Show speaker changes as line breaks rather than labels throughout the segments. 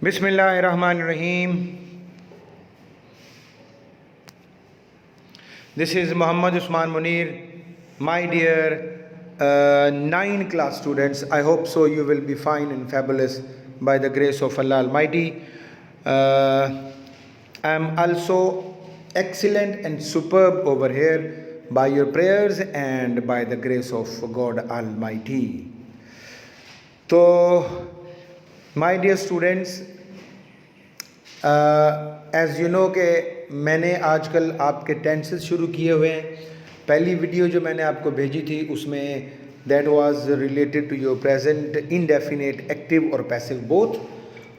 Bismillahirrahmanirrahim. This is Muhammad Usman Munir. My dear 9 class students, I hope so you will be fine and fabulous by the grace of Allah Almighty. I am also excellent and superb over here by your prayers and by the grace of God Almighty. So, my dear students, as you know कि मैंने आजकल आपके tenses शुरू किए हुए हैं। पहली video जो मैंने आपको भेजी थी उसमें that was related to your present indefinite active और पैसिव बोथ।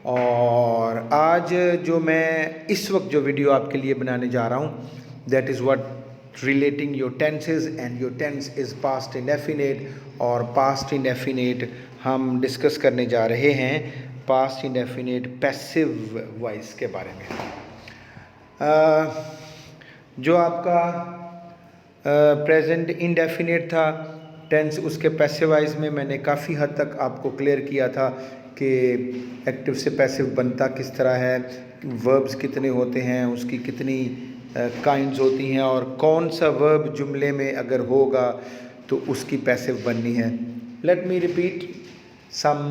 और आज जो मैं इस वक्त जो वीडियो आपके लिए बनाने जा रहा हूँ that is what relating your tenses and your tense is past indefinite. और पास्ट इंडेफिनेट हम डिस्कस करने जा रहे हैं पास्ट इंडेफिनेट पैसिव वॉइस के बारे में। जो आपका प्रेजेंट इंडेफिनेट था टेंस, उसके पैसिव वॉइस में मैंने काफ़ी हद तक आपको क्लियर किया था कि एक्टिव से पैसिव बनता किस तरह है, वर्ब्स कितने होते हैं, उसकी कितनी काइंड्स होती हैं और कौन सा वर्ब जुमले में अगर होगा तो उसकी पैसिव बननी है। Let me repeat some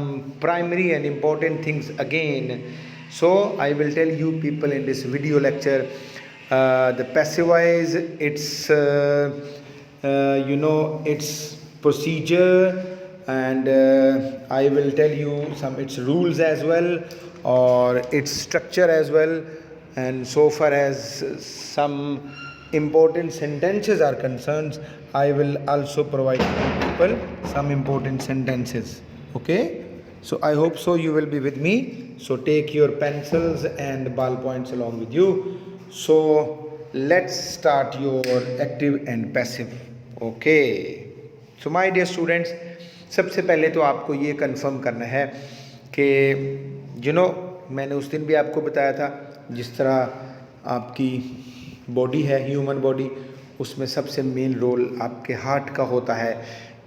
primary and important things again. So I will tell you people in this video lecture the passive voice, its its procedure, and I will tell you some its rules as well or its structure as well. And so far as some important sentences are concerned, I will also provide you people some important sentences. Okay, so I hope so you will be with me. So take your pencils and ballpoints along with you. So let's start your active and passive. Okay, so my dear students, सबसे पहले तो आपको ये confirm करना है कि मैंने उस दिन भी आपको बताया था जिस तरह आपकी बॉडी है, ह्यूमन बॉडी, उसमें सबसे मेन रोल आपके हार्ट का होता है।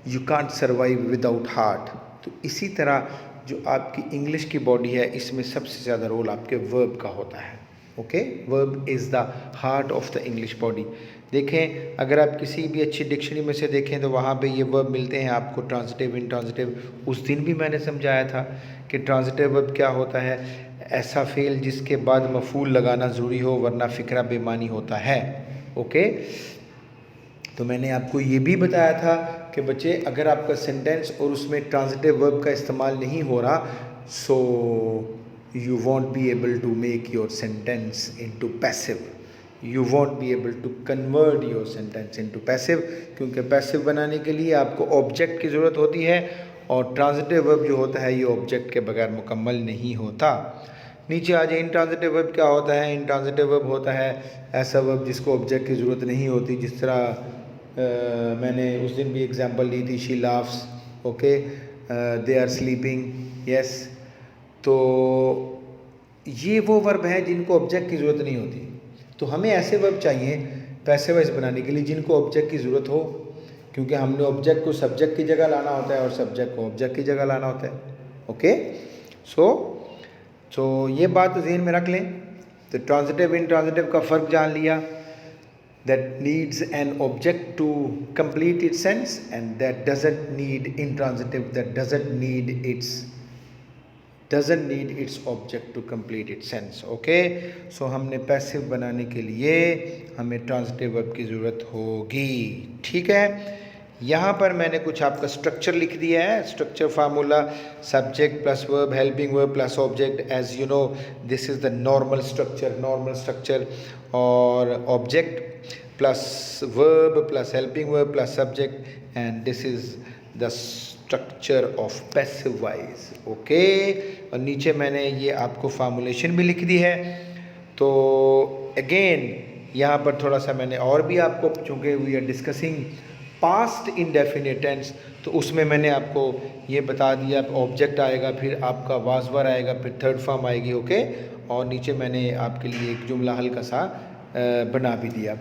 You can't survive without heart. तो इसी तरह जो आपकी इंग्लिश की बॉडी है इसमें सबसे ज़्यादा रोल आपके वर्ब का होता है। Okay, verb is the heart of the English body. देखें, अगर आप किसी भी अच्छी डिक्शनरी में से देखें तो वहाँ पे ये वर्ब मिलते हैं आपको, ट्रांजिटिव, इंट्रांजिटिव। उस दिन भी मैंने समझाया था कि ट्रांजिटिव वर्ब क्या होता है, ऐसा फ़ेल जिसके बाद मफूल लगाना ज़रूरी हो वरना फ़िक्रा बेमानी होता है। ओके, तो मैंने आपको ये भी बताया था कि बच्चे अगर आपका सेंटेंस और उसमें ट्रांजिटिव वर्ब का इस्तेमाल नहीं हो रहा so you won't be able to make your sentence into passive, you won't be able to convert your sentence into passive, क्योंकि पैसिव बनाने के लिए आपको ऑब्जेक्ट की ज़रूरत होती है और ट्रांजिटिव वर्ब जो होता है ये ऑब्जेक्ट के बगैर मुकम्मल नहीं होता। नीचे आ जाए, इंट्रांजिटिव वर्ब क्या होता है। इंट्रांजिटिव वर्ब होता है ऐसा वर्ब जिसको ऑब्जेक्ट की ज़रूरत नहीं होती, जिस तरह मैंने उस दिन भी एग्जांपल ली थी, she laughs, okay, they are sleeping, yes. तो ये वो वर्ब हैं जिनको ऑब्जेक्ट की ज़रूरत नहीं होती। तो हमें ऐसे वर्ब चाहिए पैसिव वॉइस बनाने के लिए जिनको ऑब्जेक्ट की ज़रूरत हो, क्योंकि हमने ऑब्जेक्ट को सब्जेक्ट की जगह लाना होता है और सब्जेक्ट को ऑब्जेक्ट की जगह लाना होता है। ओके, सो ये बात ज़हन में रख लें। तो ट्रांजिटिव इंट्रांजिटिव का फ़र्क जान लिया, that needs an object to complete its sense and that doesn't need intransitive, that doesn't need its object to complete its sense. Okay, so हमने पैसिव बनाने के लिए हमें ट्रांजिटिव वर्ब की ज़रूरत होगी। ठीक है, यहाँ पर मैंने कुछ आपका स्ट्रक्चर लिख दिया है। Structure formula subject plus verb, helping verb plus object. As you know this is the normal structure और object plus verb plus helping verb plus subject, and this is the structure of passive voice. Okay, और नीचे मैंने ये आपको formulation भी लिख दी है। तो अगेन यहाँ पर थोड़ा सा मैंने और भी आपको, चूँकि we are discussing past indefinite tense, तो उसमें मैंने आपको ये बता दिया ऑब्जेक्ट आएगा, फिर आपका वाज़वर आएगा, फिर थर्ड फॉर्म आएगी। ओके, और नीचे मैंने आपके लिए एक जुमला हल्का सा बना भी दिया।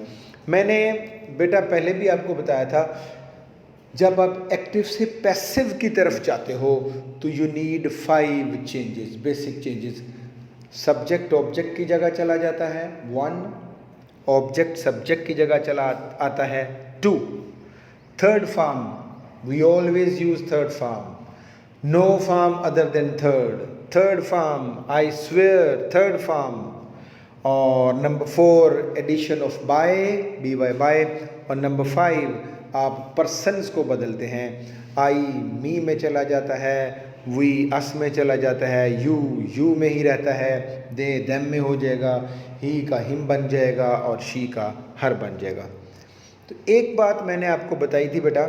मैंने बेटा पहले भी आपको बताया था जब आप एक्टिव से पैसिव की तरफ जाते हो तो you need 5 changes, basic changes. Subject object की जगह चला जाता है 1, ऑब्जेक्ट सब्जेक्ट की जगह चला आता है 2. Third form, we always use third form, no form other than third form, I swear, third form. और number 4 addition of by, b y by. और नंबर 5 आप पर्सन्स को बदलते हैं, आई मी में चला जाता है, वी अस में चला जाता है, यू में ही रहता है, दे देम में हो जाएगा, ही का हिम बन जाएगा और शी का हर बन जाएगा. तो एक बात मैंने आपको बताई थी बेटा,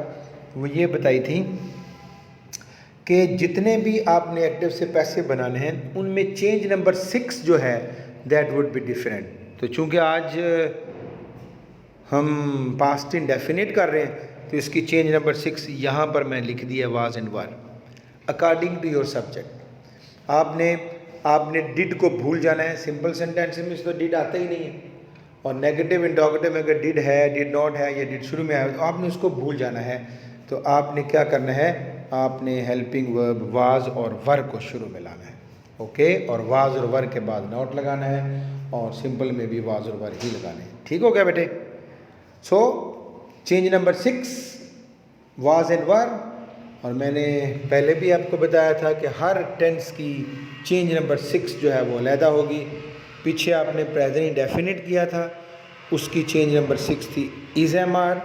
वो ये बताई थी कि जितने भी आपने एक्टिव से पैसिव बनाने हैं उनमें चेंज नंबर 6 जो है दैट वुड बी डिफरेंट. तो चूँकि आज हम पास्ट इंडेफिनिट कर रहे हैं तो इसकी चेंज नंबर 6 यहाँ पर मैं लिख दिया was and were according to your subject. आपने डिड को भूल जाना है. सिंपल सेंटेंस में तो डिड आता ही नहीं है, और नेगेटिव इंटरोगेटिव में अगर डिड है, डिड नॉट है या डिड शुरू में आया तो आपने उसको भूल जाना है. तो आपने क्या करना है, आपने हेल्पिंग वर्ब वाज और वर को शुरू में लाना है. ओके, और वाज और वर के बाद नॉट लगाना है, और सिंपल में भी वाज और वर ही लगाने हैं. ठीक हो गया बेटे? So change number 6 was and were. और मैंने पहले भी आपको बताया था कि हर टेंस की चेंज नंबर 6 जो है वो अलहदा होगी. पीछे आपने प्रेजेंट इंडेफिनिट किया था, उसकी चेंज नंबर 6 थी इज एम आर.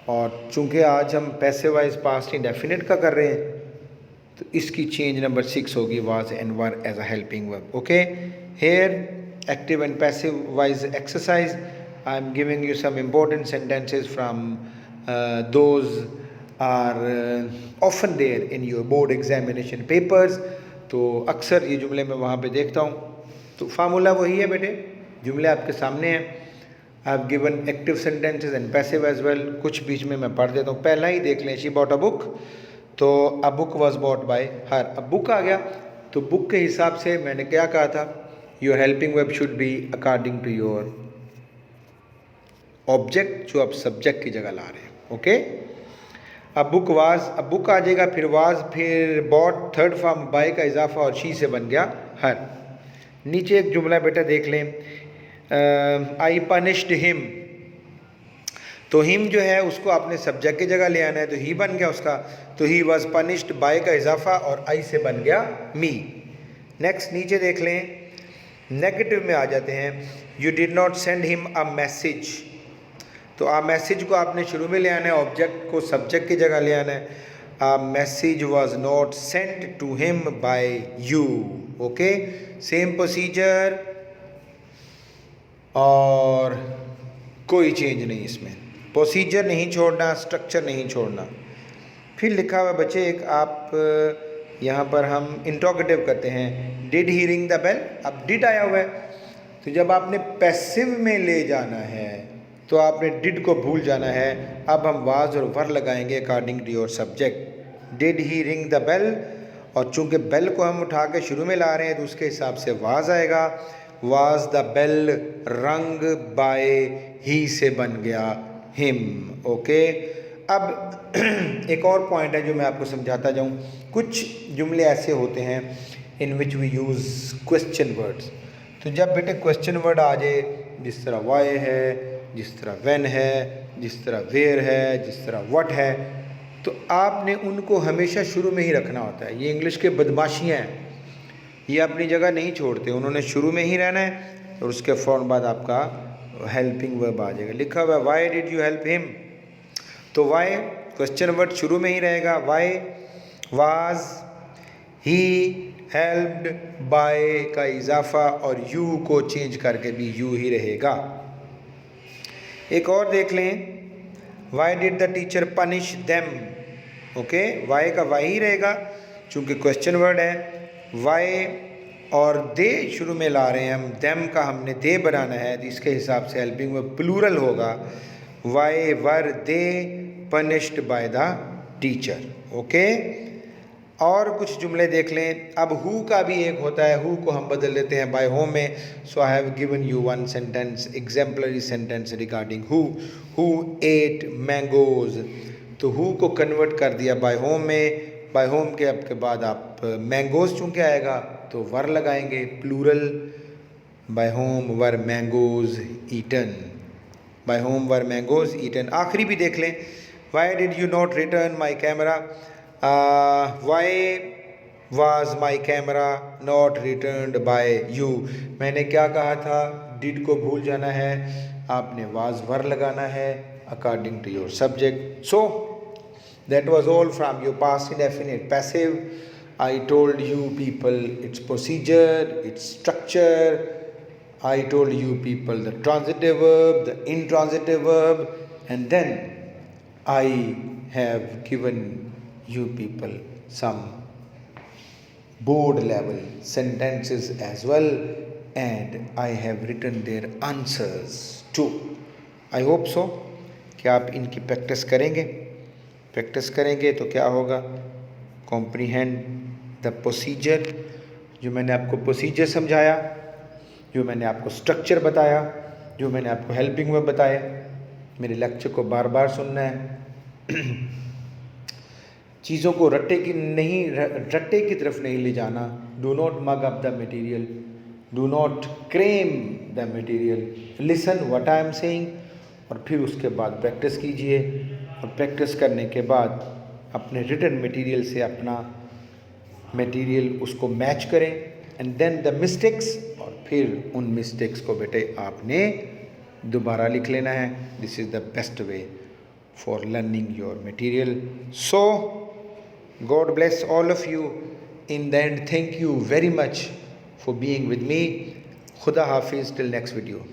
और चूंकि आज हम पैसिव वाइज पास्ट इंडेफिनिट का कर रहे हैं तो इसकी चेंज नंबर 6 होगी was and were as a helping verb. Okay, here active and passive wise exercise. I am giving you some important sentences from those are often there in your board examination papers. तो अक्सर ये जुमले मैं वहाँ पे देखता हूँ. तो फार्मूला वही है बेटे, जुमले आपके सामने हैं. I have given active sentences and passive as well. कुछ बीच में मैं पढ़ देता हूँ. पहला ही देख लें, शी बॉट अ बुक. तो a book was bought by her. अब बुक आ गया तो बुक के हिसाब से मैंने क्या कहा था, your helping verb should be according to your object जो आप सब्जेक्ट की जगह ला रहे हैं. ओके, अब बुक वाज, अब बुक आ जाएगा, फिर वाज, फिर बॉट, थर्ड फॉर्म बाय का इजाफा और शी से बन गया हर. नीचे एक जुमला बेटा देख लें, आई पनिश्ड हिम. तो हिम जो है उसको आपने सब्जेक्ट की जगह ले आना है, तो ही बन गया उसका. तो ही वॉज पनिश्ड बाय का इजाफा और आई से बन गया मी. नेक्स्ट नीचे देख लें, नेगेटिव में आ जाते हैं, you did not send him a message. तो आ मैसेज को आपने शुरू में ले आना है, ऑब्जेक्ट को सब्जेक्ट की जगह ले आना है. A message was not sent to him by you. Okay, same procedure और कोई चेंज नहीं इसमें. प्रोसीजर नहीं छोड़ना, स्ट्रक्चर नहीं छोड़ना. फिर लिखा हुआ बच्चे एक, आप यहाँ पर हम इंट्रोगेटिव करते हैं, did he ring the bell. अब डिड आया हुआ है तो जब आपने पैसिव में ले जाना है तो आपने डिड को भूल जाना है. अब हम वाज और वर लगाएंगे according to your subject. Did he ring the bell, और चूंकि बेल को हम उठा के शुरू में ला रहे हैं तो उसके हिसाब से वाज आएगा. वाज द बेल रंग बाय ही से बन गया हिम. ओके, अब एक और पॉइंट है जो मैं आपको समझाता जाऊं. कुछ जुमले ऐसे होते हैं in which we use question words. तो जब बेटे क्वेश्चन वर्ड आ जाए, जिस तरह वाई है, जिस तरह व्हेन है, जिस तरह वेयर है, जिस तरह व्हाट है, तो आपने उनको हमेशा शुरू में ही रखना होता है. ये इंग्लिश के बदमाशियाँ हैं, ये अपनी जगह नहीं छोड़ते. उन्होंने शुरू में ही रहना है और उसके फ़ौरन बाद आपका हेल्पिंग वर्ब आ जाएगा. लिखा हुआ है Y did you help him, तो वाई क्वेश्चन वर्ड शुरू में ही रहेगा. Why was he helped bye का इजाफा और यू को चेंज करके भी यू ही रहेगा. एक और देख लें, why did the teacher punish them. Okay, why का वाई ही रहेगा चूँकि क्वेश्चन वर्ड है. वाई और दे शुरू में ला रहे हैं हम, देम का हमने दे बनाना है, तो इसके हिसाब से हेल्पिंग वर्ब प्लूरल होगा. Why were they punished by the teacher. Okay, और कुछ जुमले देख लें. अब हु का भी एक होता है, हु को हम बदल देते हैं बाय होम में. So I have given you one sentence, exemplary sentence regarding who. Who ate mangoes. तो हु को कन्वर्ट कर दिया बाय होम में, बाय होम के आपके बाद आप मैंगोज़ चूँकि आएगा तो वर लगाएंगे, plural, by whom were mangoes eaten, by whom were mangoes eaten. आखिरी भी देख लें, why did you not return my camera, why was my camera not returned by you. मैंने क्या कहा था, डिड को भूल जाना है, आपने वाज वर लगाना है according to your subject. So that was all from your past indefinite passive. I told you people its procedure, its structure. I told you people the transitive verb, the intransitive verb, and then I have given you people some board level sentences as well, and I have written their answers too. I hope so कि आप इनकी practice करेंगे। Practice करेंगे तो क्या होगा, comprehend the procedure, जो मैंने आपको प्रोसीजर समझाया, जो मैंने आपको स्ट्रक्चर बताया, जो मैंने आपको हेल्पिंग वर्ब बताया, मेरे लेक्चर को बार बार सुनना है। चीज़ों को रट्टे की तरफ नहीं ले जाना। Do not mug up the material, do not cram the material, listen what I am saying, और फिर उसके बाद प्रैक्टिस कीजिए, और प्रैक्टिस करने के बाद अपने रिटन मटेरियल से अपना मटेरियल उसको मैच करें, एंड देन द मिस्टेक्स, और फिर उन मिस्टेक्स को बेटे आपने दोबारा लिख लेना है। This is the best way for learning your material. So God bless all of you. In the end thank you very much for being with me. खुदा हाफिज़, टिल नेक्स्ट वीडियो।